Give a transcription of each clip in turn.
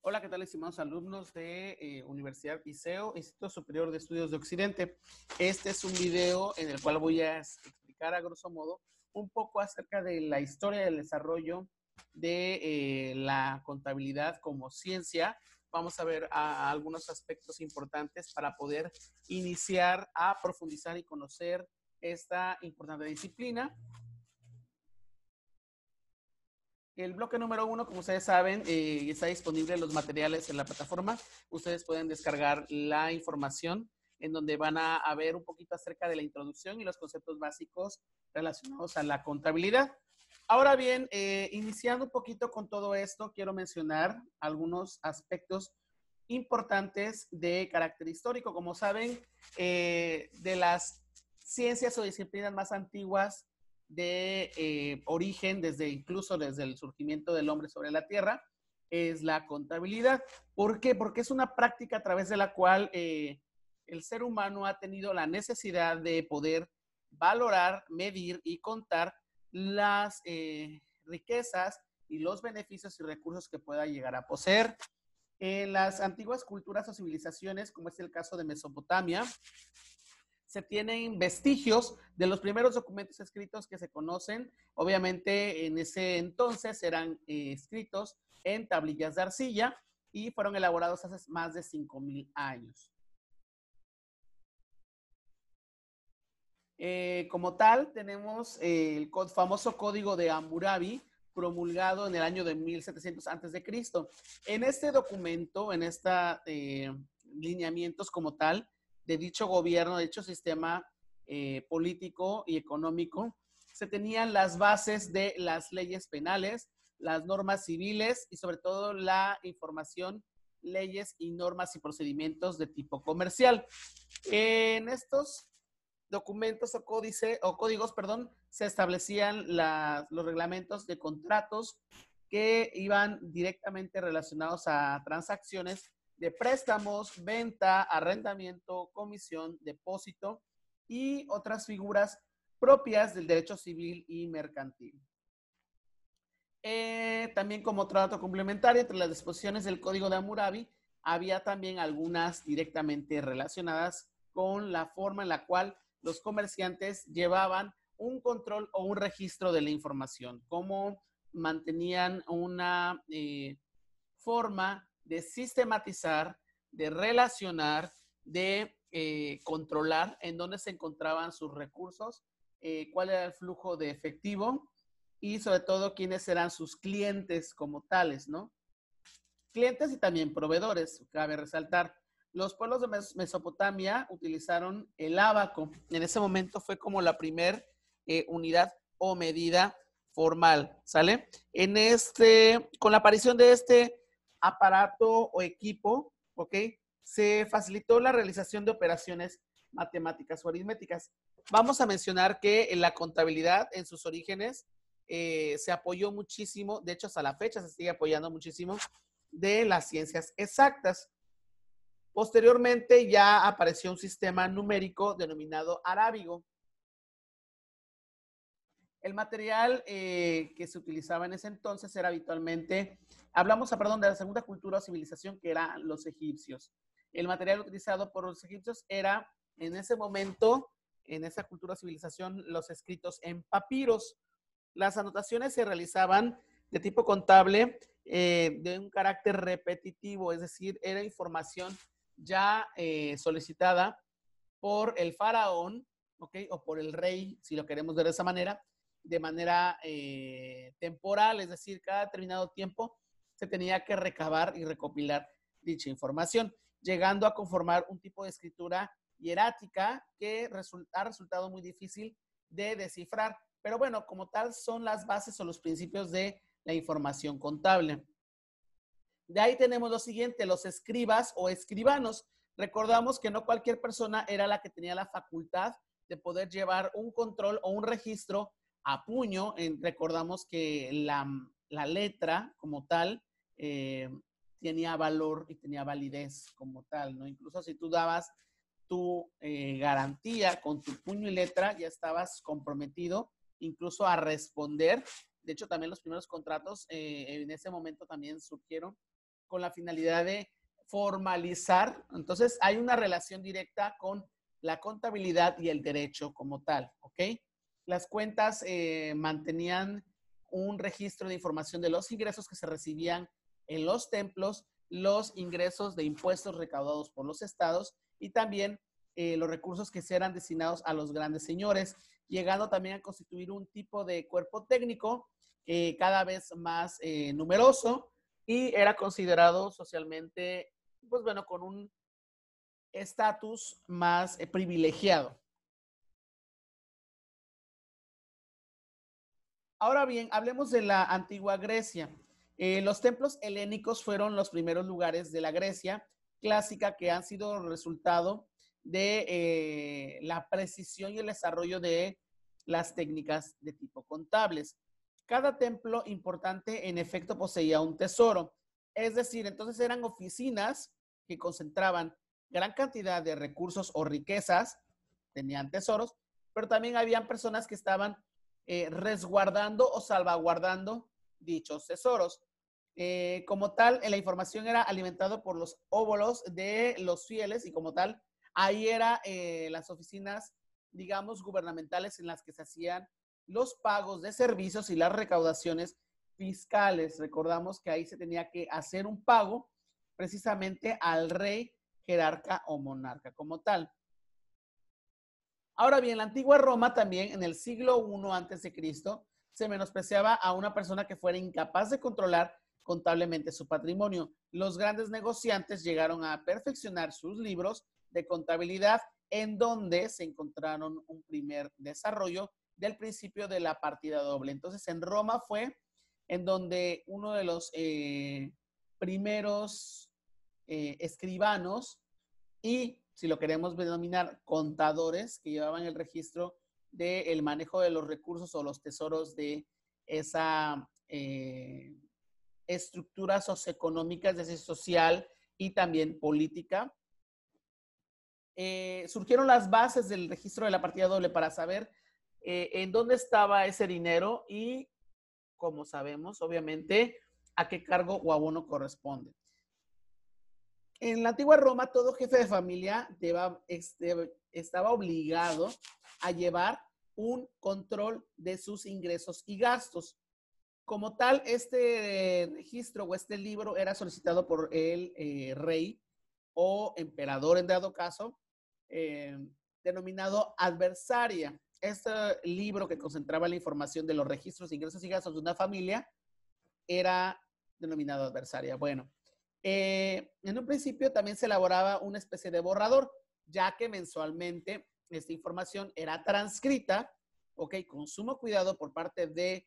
Hola, ¿qué tal, estimados alumnos de Universidad ISEO, Instituto Superior de Estudios de Occidente? Este es un video en el cual voy a explicar a grosso modo un poco acerca de la historia del desarrollo de la contabilidad como ciencia. Vamos a ver algunos aspectos importantes para poder iniciar a profundizar y conocer esta importante disciplina. El bloque número 1, como ustedes saben, está disponible en los materiales en la plataforma. Ustedes pueden descargar la información en donde van a ver un poquito acerca de la introducción y los conceptos básicos relacionados a la contabilidad. Ahora bien, iniciando un poquito con todo esto, quiero mencionar algunos aspectos importantes de carácter histórico. Como saben, de las ciencias o disciplinas más antiguas de origen, incluso desde el surgimiento del hombre sobre la tierra, es la contabilidad. ¿Por qué? Porque es una práctica a través de la cual el ser humano ha tenido la necesidad de poder valorar, medir y contar las riquezas y los beneficios y recursos que pueda llegar a poseer. En las antiguas culturas o civilizaciones, como es el caso de Mesopotamia, se tienen vestigios de los primeros documentos escritos que se conocen. Obviamente, en ese entonces eran escritos en tablillas de arcilla y fueron elaborados hace más de 5,000 años. Como tal, tenemos el famoso Código de Hammurabi, promulgado en el año de 1700 a.C. En este documento, en estos lineamientos como tal, de dicho gobierno, de dicho sistema político y económico, se tenían las bases de las leyes penales, las normas civiles y sobre todo la información, leyes y normas y procedimientos de tipo comercial. En estos documentos o códigos, se establecían los reglamentos de contratos que iban directamente relacionados a transacciones de préstamos, venta, arrendamiento, comisión, depósito y otras figuras propias del derecho civil y mercantil. También como otro dato complementario, entre las disposiciones del Código de Hammurabi, había también algunas directamente relacionadas con la forma en la cual los comerciantes llevaban un control o un registro de la información, cómo mantenían una forma de sistematizar, de relacionar, de controlar en dónde se encontraban sus recursos, cuál era el flujo de efectivo y sobre todo quiénes eran sus clientes como tales, ¿no? Clientes y también proveedores, cabe resaltar. Los pueblos de Mesopotamia utilizaron el ábaco. En ese momento fue como la primer unidad o medida formal, ¿sale? Con la aparición de este aparato o equipo, ¿ok? Se facilitó la realización de operaciones matemáticas o aritméticas. Vamos a mencionar que en la contabilidad, en sus orígenes, se apoyó muchísimo, de hecho hasta la fecha se sigue apoyando muchísimo, de las ciencias exactas. Posteriormente ya apareció un sistema numérico denominado arábigo. El material que se utilizaba en ese entonces era habitualmente, de la segunda cultura o civilización, que eran los egipcios. El material utilizado por los egipcios era, en ese momento, en esa cultura o civilización, los escritos en papiros. Las anotaciones se realizaban de tipo contable, de un carácter repetitivo, es decir, era información ya solicitada por el faraón, ¿ok? O por el rey, si lo queremos ver de manera temporal, es decir, cada determinado tiempo se tenía que recabar y recopilar dicha información, llegando a conformar un tipo de escritura hierática que ha resultado muy difícil de descifrar. Pero bueno, como tal, son las bases o los principios de la información contable. De ahí tenemos lo siguiente, los escribas o escribanos. Recordamos que no cualquier persona era la que tenía la facultad de poder llevar un control o un registro a puño. Recordamos que la letra como tal tenía valor y tenía validez como tal, ¿no? Incluso si tú dabas tu garantía con tu puño y letra, ya estabas comprometido incluso a responder. De hecho, también los primeros contratos en ese momento también surgieron con la finalidad de formalizar. Entonces, hay una relación directa con la contabilidad y el derecho como tal, ¿ok? Las cuentas mantenían un registro de información de los ingresos que se recibían en los templos, los ingresos de impuestos recaudados por los estados y también los recursos que se eran destinados a los grandes señores, llegando también a constituir un tipo de cuerpo técnico cada vez más numeroso y era considerado socialmente, pues bueno, con un estatus más privilegiado. Ahora bien, hablemos de la antigua Grecia. Los templos helénicos fueron los primeros lugares de la Grecia clásica que han sido resultado de la precisión y el desarrollo de las técnicas de tipo contables. Cada templo importante en efecto poseía un tesoro, es decir, entonces eran oficinas que concentraban gran cantidad de recursos o riquezas, tenían tesoros, pero también habían personas que estaban resguardando o salvaguardando dichos tesoros. Como tal, la información era alimentada por los óvulos de los fieles y como tal, ahí eran las oficinas, digamos, gubernamentales en las que se hacían los pagos de servicios y las recaudaciones fiscales. Recordamos que ahí se tenía que hacer un pago precisamente al rey, jerarca o monarca como tal. Ahora bien, la antigua Roma también en el siglo I antes de Cristo se menospreciaba a una persona que fuera incapaz de controlar contablemente su patrimonio. Los grandes negociantes llegaron a perfeccionar sus libros de contabilidad en donde se encontraron un primer desarrollo del principio de la partida doble. Entonces, en Roma fue en donde uno de los primeros escribanos y, si lo queremos denominar, contadores que llevaban el registro del manejo de los recursos o los tesoros de esa estructura socioeconómica, es decir, social y también política. Surgieron las bases del registro de la partida doble para saber en dónde estaba ese dinero y, como sabemos, obviamente, a qué cargo o abono corresponde. En la antigua Roma, todo jefe de familia estaba obligado a llevar un control de sus ingresos y gastos. Como tal, este registro o este libro era solicitado por el rey o emperador en dado caso, denominado adversaria. Este libro que concentraba la información de los registros, ingresos y gastos de una familia era denominado adversaria. Bueno, en un principio también se elaboraba una especie de borrador, ya que mensualmente esta información era transcrita, ok, con sumo cuidado por parte del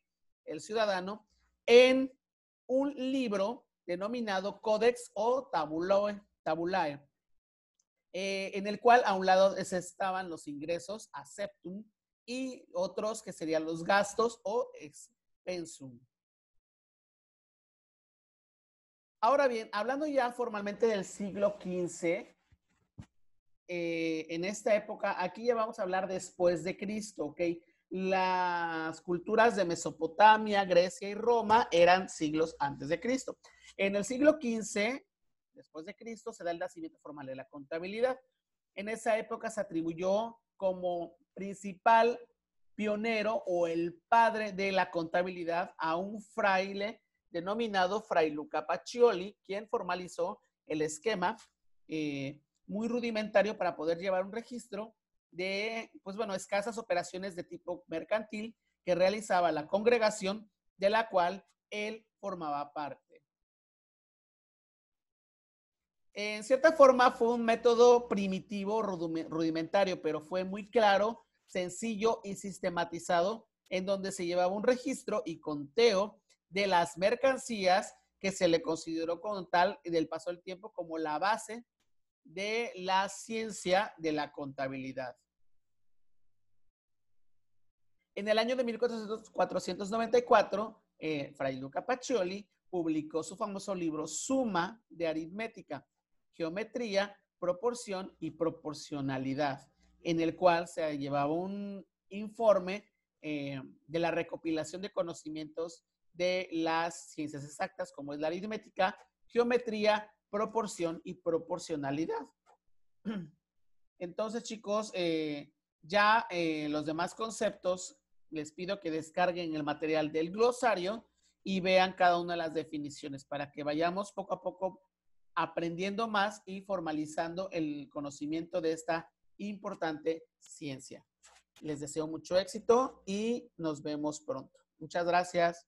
ciudadano, en un libro denominado Codex o Tabulae, en el cual a un lado estaban los ingresos, acceptum, y otros que serían los gastos o expensum. Ahora bien, hablando ya formalmente del siglo XV, en esta época, aquí ya vamos a hablar después de Cristo, ¿ok? Las culturas de Mesopotamia, Grecia y Roma eran siglos antes de Cristo. En el siglo XV, después de Cristo, se da el nacimiento formal de la contabilidad. En esa época se atribuyó como principal pionero o el padre de la contabilidad a un fraile denominado Fray Luca Pacioli, quien formalizó el esquema muy rudimentario para poder llevar un registro de, pues bueno, escasas operaciones de tipo mercantil que realizaba la congregación de la cual él formaba parte. En cierta forma fue un método primitivo, rudimentario, pero fue muy claro, sencillo y sistematizado, en donde se llevaba un registro y conteo de las mercancías que se le consideró con tal del paso del tiempo como la base de la ciencia de la contabilidad. En el año de 1494, Fray Luca Pacioli publicó su famoso libro Suma de Aritmética, Geometría, Proporción y Proporcionalidad, en el cual se llevaba un informe de la recopilación de conocimientos de las ciencias exactas, como es la aritmética, geometría, proporción y proporcionalidad. Entonces, chicos, los demás conceptos, les pido que descarguen el material del glosario y vean cada una de las definiciones para que vayamos poco a poco aprendiendo más y formalizando el conocimiento de esta importante ciencia. Les deseo mucho éxito y nos vemos pronto. Muchas gracias.